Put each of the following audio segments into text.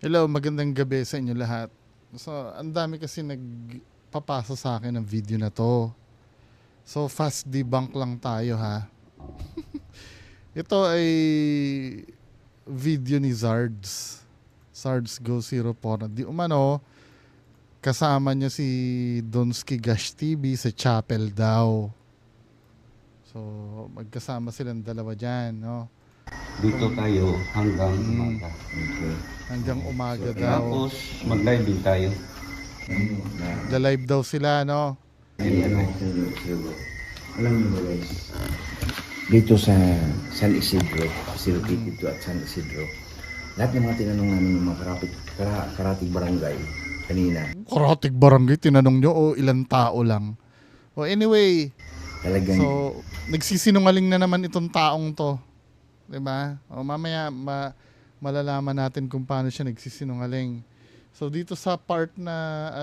Hello, magandang gabi sa inyo lahat. So, ang dami kasi nagpapasa sa akin ng video na to. So, fast debunk lang tayo ha. Ito ay video ni Zards. Zards Go 04. Di umano, kasama niya si Donsky Gash TV sa chapel daw. So, magkasama silang dalawa dyan, no? Dito tayo hanggang umaga. Okay. Hanggang umaga daw. Tapos mag-live din tayo. The-live daw sila, no? Alam niyo ba guys, dito sa San Isidro, located to at San Isidro, lahat ng mga tinanong namin ng mga karatig barangay kanina, Karatig barangay, tinanong nyo o ilang tao lang. O anyway, talagang so nagsisinungaling na naman itong taong to. 'Di ba? O mamaya malalaman natin kung paano siya nagsisinungaling. So dito sa part na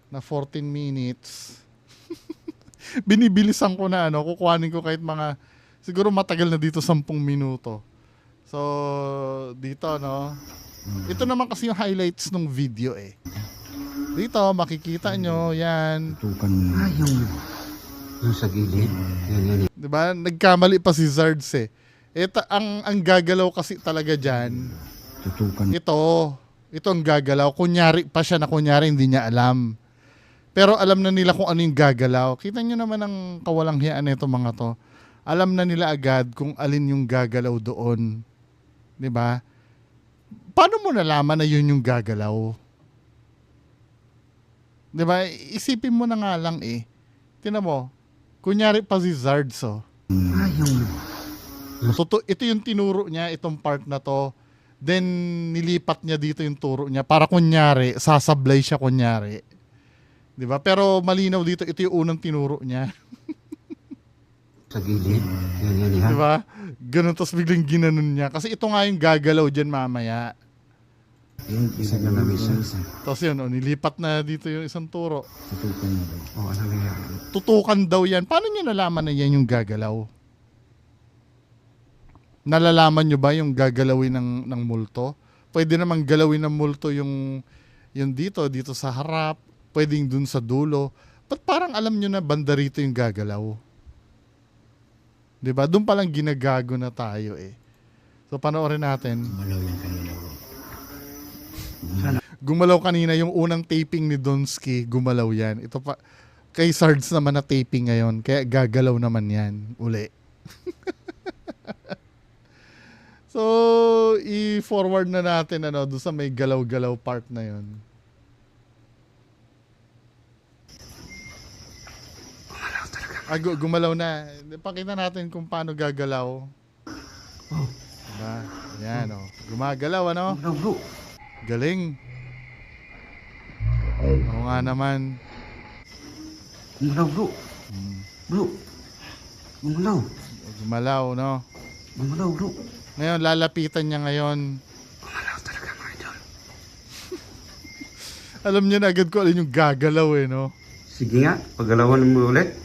na 14 minutes, binibilisan ko na kukuhanin ko kahit mga siguro matagal na dito 10 minuto. So dito ito naman kasi yung highlights ng video eh. Dito makikita nyo yan. tutukan Yung sa gilid. Yan. 'Di ba? Nagkamali pa si Zards eh. Ito ang gagalaw kasi talaga diyan. tutukan Ito ang gagalaw. Kunyari pa siya na kunyari hindi niya alam. Pero alam na nila kung ano yung gagalaw. Kita nyo naman ang kawalang hiyaan nito mga to. Alam na nila agad kung alin yung gagalaw doon. 'Di ba? Paano mo nalaman na yun yung gagalaw? 'Di ba? Isipin mo na nga lang eh. Tingnan mo. Kunyari pa si Zards ito yung tinuro niya, itong part na to. Then, nilipat niya dito yung turo niya para kunyari, sasablay siya kunyari. 'Di ba? Pero malinaw dito, ito yung unang tinuro niya. Sa gilid. Yan. 'Di ba? Ganun, tapos biglang ginanon niya. Kasi ito nga yung gagalaw dyan mamaya. yung isa na namin isa Tapos yun, nilipat na dito yung isang turo. tutukan na daw. Oh, ano yan? Tutukan daw yan. Paano niyo nalaman na yan yung gagalaw? Nalalaman nyo ba yung gagalawin ng multo? Pwede namang galawin ng multo yung dito sa harap. Pwedeng dun sa dulo. Ba't parang alam nyo na banda rito yung gagalaw? Diba? Doon palang ginagago na tayo eh. So panoorin natin. Malaw yan kanina bro. Gumalaw kanina yung unang taping ni Donsky. Gumalaw yan. Ito pa. Kay Sards naman na taping ngayon. Kaya gagalaw naman yan. Uli. So, i-forward na natin doon sa may galaw-galaw part na yon. Gumalaw na. Pakita natin kung paano gagalaw. Diba? Yan gumagalaw Bro. Galing. Oo nga naman. Gumalaw, bro. Bro. Gumalaw. Gumalaw, Gumalaw, bro. Ngayon, lalapitan niya ngayon. Gumalaw talaga, mga idol. Alam niya na agad ko alin yung gagalaw Sige nga, paggalawan mo ulit.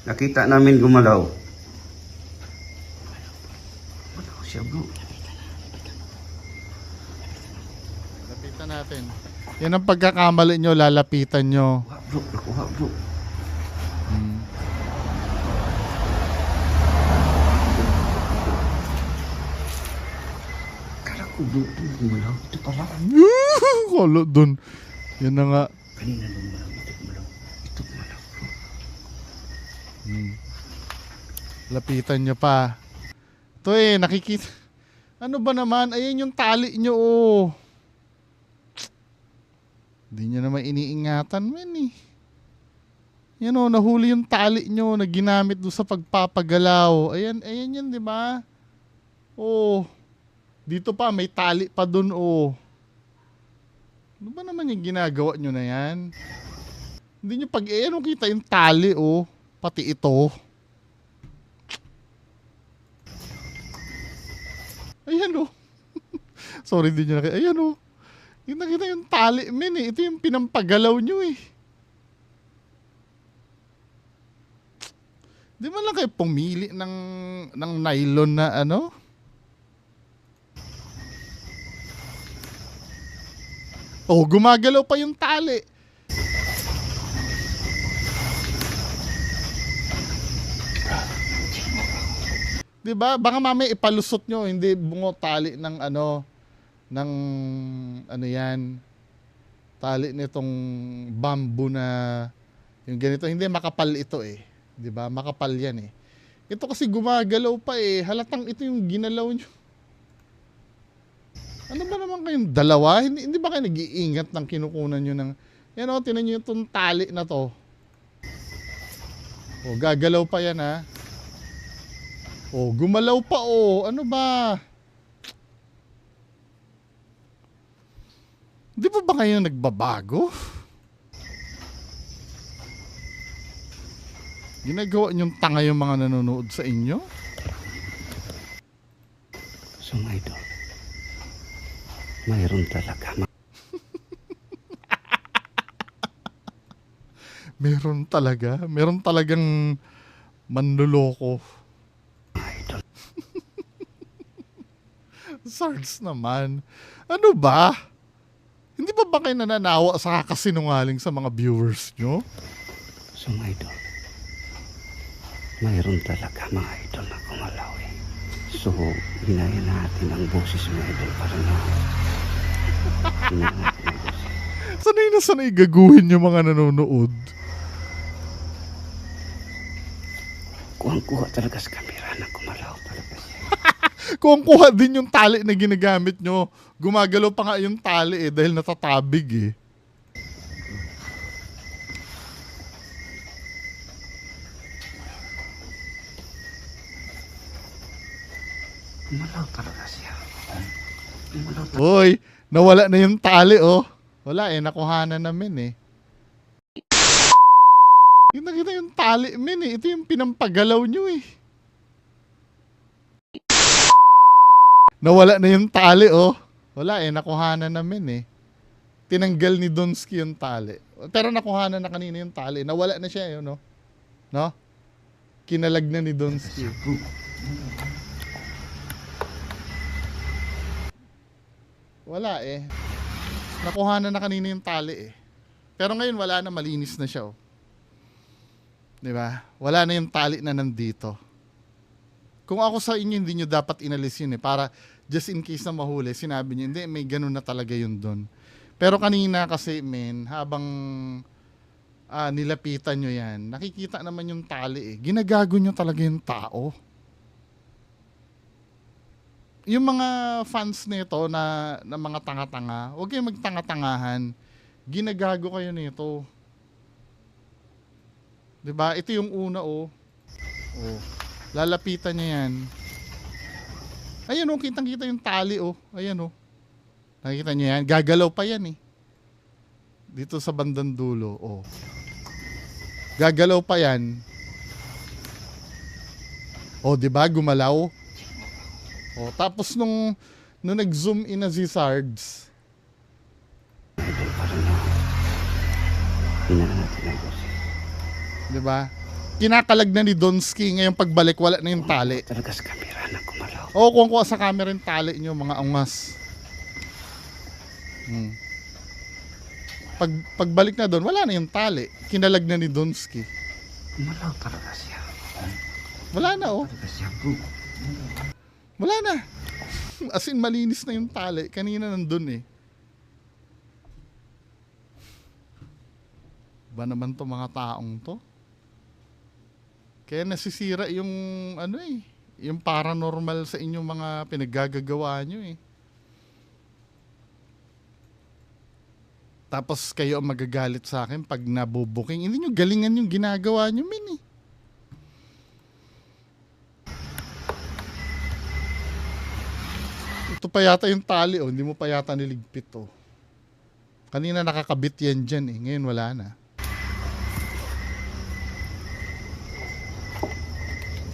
Nakita namin gumalaw. Gumalaw siya, bro. Lapitan natin. Yan ang pagkakamali nyo, lalapitan nyo. Nakuha, bro. Nakuha, bro. Kala ko, bro, gumalaw. Ito pala. Kalo dun. Yan na nga. Kanina lumalaw, ito lumalaw. Ito gumalaw, bro. Lapitan nyo pa. Ito nakikita. Ano ba naman? Ayan yung tali nyo Hindi nyo naman iniingatan Yan nahuli yung tali nyo na ginamit doon sa pagpapagalaw. Ayan yan, di ba? Dito pa, may tali pa doon Ano ba naman yung ginagawa nyo na yan? Hindi nyo kita yung tali pati ito. Ayan Sorry, hindi nyo nakita. Ayan yung nakita yung tali, Ito yung pinampagalaw nyo Di man lang kayo pumili ng nylon na Oh, gumagalaw pa yung tali. Diba? Baka mamaya ipalusot nyo, hindi bungo tali ng ng yan, tali nitong bamboo na yung ganito, hindi makapal ito eh. 'Di ba? Makapal 'yan eh. Ito kasi gumagalaw pa eh. Halatang ito yung ginalaw nyo. Ano ba naman kayong dalawa? Hindi ba kayo nag-iingat ng kinukunan nyo ng yan o, tinan nyo itong tali na to. O, gagalaw pa yan ha. O, gumalaw pa o. Ano ba? Di ba kayo nagbabago? Ginagawa niyong tanga yung mga nanonood sa inyo? So, mga idol, mayroon talaga. Meron talaga. Meron talagang manluloko. Sards naman. Ano ba? Hindi ba kayo nananawa sa kakasinungaling sa mga viewers nyo? So, mga idol, mayroon talaga mga idol na kumalaw eh. So, hinayin natin ang boses mga idol para na hinayin natin ang boses. Sanay na sanay gaguhin yung mga nanonood. Kuhang-kuha talaga sa kamera na kumalaw talaga siya. Kung kuha din yung tali na ginagamit nyo, gumagalaw pa nga yung tali eh dahil natatabig eh. Kumalaw talaga siya. Kumalaw talaga. Hoy, nawala na yung tali oh. Wala eh, nakuhanan namin eh. Kita yung tali min eh. Ito yung pinampagalaw nyo eh. Nawala na yung tali oh. Wala eh, nakuhanan namin eh. Tinanggal ni Donsky yung tali. Pero nakuhanan na kanina yung tali. Nawala na siya eh, no? No? Kinalag na ni Donsky. Wala eh. Nakuhanan na kanina yung tali eh. Pero ngayon wala na, malinis na siya oh. 'Di ba? Wala na yung tali na nandito. Kung ako sa inyo, hindi nyo dapat inalis yun eh. Para just in case na mahuli, sinabi nyo, hindi, may ganun na talaga yun doon. Pero kanina kasi, men, habang nilapitan nyo yan, nakikita naman yung tali eh. Ginagago nyo talaga yung tao. Yung mga fans nito na mga tanga-tanga, huwag kayong magtanga-tangahan. Ginagago kayo nito. 'Di ba? Ito yung una oh. Oh. Lalapitan niya yan. Ayan oh, kitang-kita yung tali oh. Ayan oh. Nakikita niyo yan? Gagalaw pa yan eh. Dito sa bandang dulo oh. Gagalaw pa yan. Oh, 'di ba? Gumalaw. Oh, tapos nung nag-zoom in na si Sards. Hinayin natin ang boses. 'Di ba? Kinakalag na ni Donsky, ngayong pagbalik wala na yung tali. Talaga sa kamera na kumalaw. Oo, kung kuha sa camera yung tali nyo, mga angas. Pagbalik na doon, wala na yung tali. Kinalag na ni Donsky. Kumalaw talaga siya. Wala na oh. Talaga siya bro. Wala na. As in, malinis na yung tali. Kanina nandun eh. Ba naman to mga taong to? Kaya nasisira yung yung paranormal sa inyong mga pinaggagawa nyo eh. Tapos kayo ang magagalit sa akin pag nabubuking. Hindi nyo galingan yung ginagawa nyo, min eh. Ito pa yata yung tali oh, hindi mo pa yata niligpit oh. Kanina nakakabit yan dyan eh, ngayon wala na.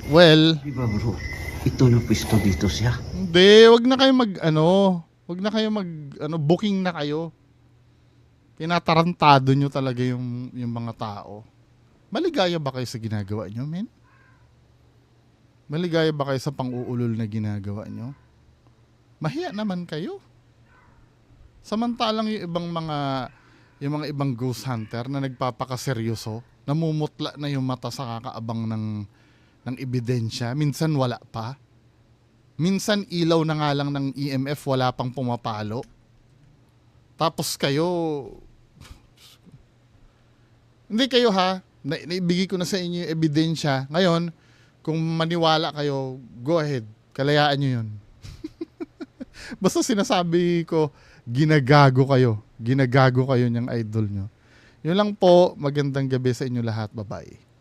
Well, Diba bro? Ito na pwesto dito siya. hindi, wag na kayo wag na kayo booking na kayo. Tinatarantado nyo talaga yung mga tao. Maligaya ba kayo sa ginagawa nyo, men? Maligaya ba kayo sa pang-uulol na ginagawa nyo? Mahiya naman kayo. Samantalang yung mga ibang ghost hunter na nagpapakaseryoso, namumutla na yung mata sa kakaabang ng ebidensya, minsan wala pa. Minsan ilaw na nga lang ng EMF, wala pang pumapalo. Tapos kayo, hindi kayo ha, naibigay ko na sa inyo yung ebidensya. Ngayon, kung maniwala kayo, go ahead, kalayaan nyo yun. Basta sinasabi ko, ginagago kayo niyang idol nyo. Yun lang po, magandang gabi sa inyo lahat, bye-bye.